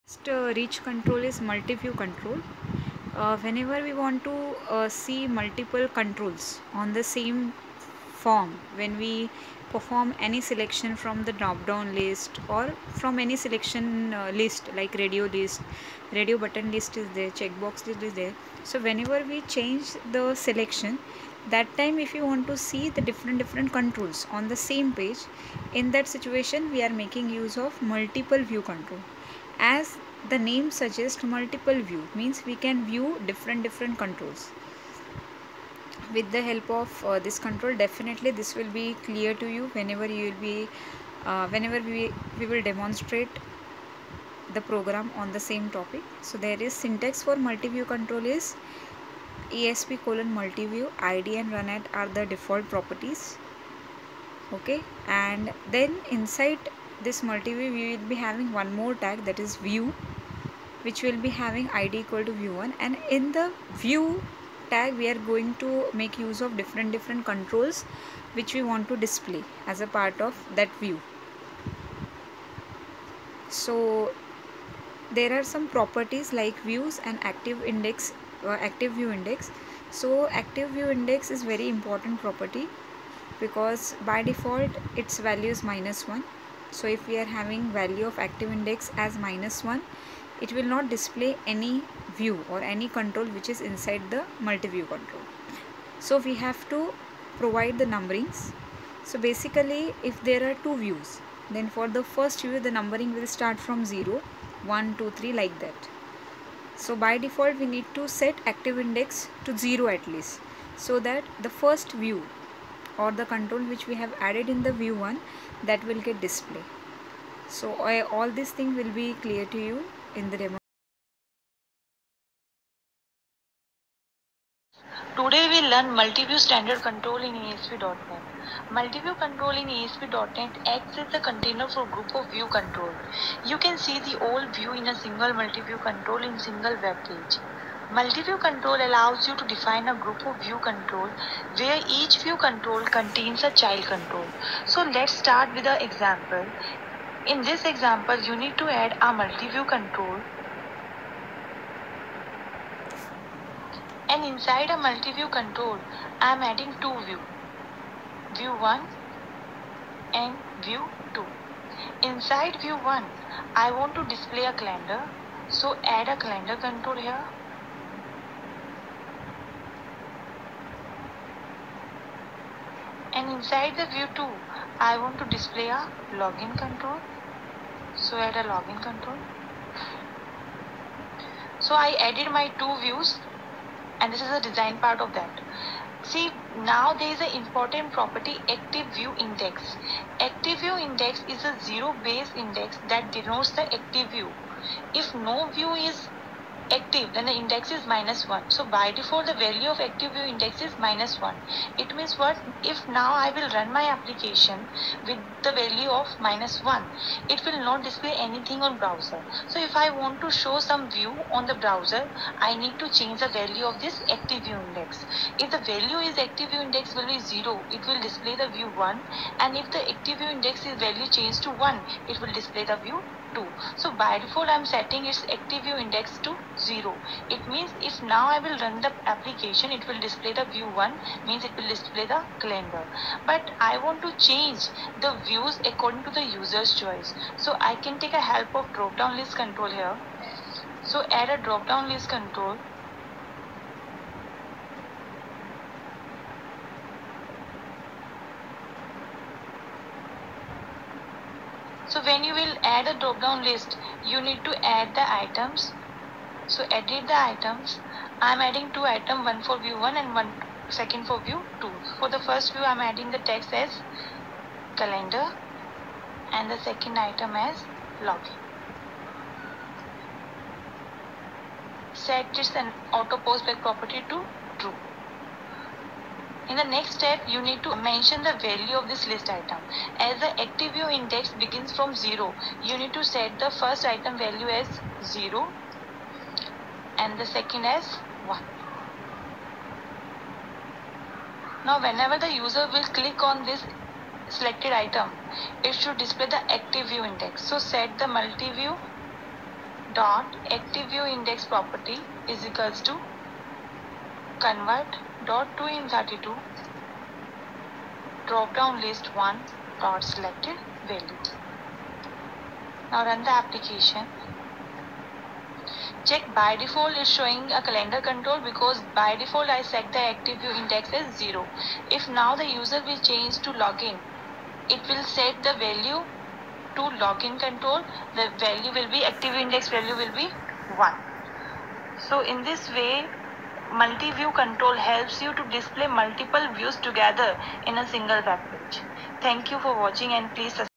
Next reach control is multi-view control. Whenever we want to see multiple controls on the same form, when we perform any selection from the drop down list or from any selection list like radio list, radio button list is there, checkbox list is there. So whenever we change the selection, that time if you want to see the different controls on the same page, in that situation we are making use of multiple view control. As the name suggests, multiple view means we can view different controls. With the help of this control, definitely this will be clear to you whenever you will be whenever we will demonstrate the program on the same topic. So there is syntax for multi-view control is ESP colon multi-view, ID and run at are the default properties. Okay, and then inside this multi-view we will be having one more tag, that is view, which will be having id equal to view1, and in the view tag we are going to make use of different controls which we want to display as a part of that view. So there are some properties like views and active index, active view index. So active view index is very important property because by default its value is -1. So if we are having value of active index as -1, it will not display any view or any control which is inside the multi-view control. So we have to provide the numberings. So basically if there are two views, then for the first view the numbering will start from 0, 1, 2, 3 like that. So by default we need to set active index to 0 at least, so that the first view or the control which we have added in the view 1, that will get displayed. So all this thing will be clear to you in the demo. Today we learn multi-view standard control in ASP.NET. Multi-view control in ASP.NET acts as a container for group of view control. You can see the whole view in a single multi-view control in single web page. Multi-view control allows you to define a group of view control where each view control contains a child control. So let's start with an example. In this example, you need to add a multi-view control, and inside a multi-view control, I am adding two views, view 1 and view 2. Inside view 1, I want to display a calendar, so add a calendar control here. And inside the view 2, I want to display a login control, so add a login control. So I added my two views, and this is the design part of that. See, now there is an important property, active view index. Active view index is a zero base index that denotes the active view. If no view is active, then the index is -1. So by default the value of active view index is -1. It means what? If now I will run my application with the value of -1, it will not display anything on browser. So if I want to show some view on the browser, I need to change the value of this active view index. If the value is active view index will be 0, it will display the view 1, and if the active view index is value changed to 1, it will display the view 2. So by default I am setting its active view index to 0. It means if now I will run the application, it will display the view 1, means it will display the calendar. But I want to change the views according to the user's choice. So I can take a help of drop down list control here. So add a drop down list control. So when you will add a drop down list, you need to add the items. So edit the items. I am adding two items, one for view 1 and one second for view 2. For the first view I am adding the text as calendar and the second item as login. Set its an auto post back property to true. In the next step, you need to mention the value of this list item. As the active view index begins from 0, you need to set the first item value as 0 and the second as 1. Now whenever the user will click on this selected item, it should display the active view index. So set the multi-view dot active view index property is equals to convert dot to in32 drop down list 1 dot selected value. Now run the application. Check by default is showing a calendar control because by default I set the active view index as 0. If now the user will change to login, it will set the value to login control. The value will be active index value will be 1. So in this way, multi-view control helps you to display multiple views together in a single web page. Thank you for watching and please subscribe.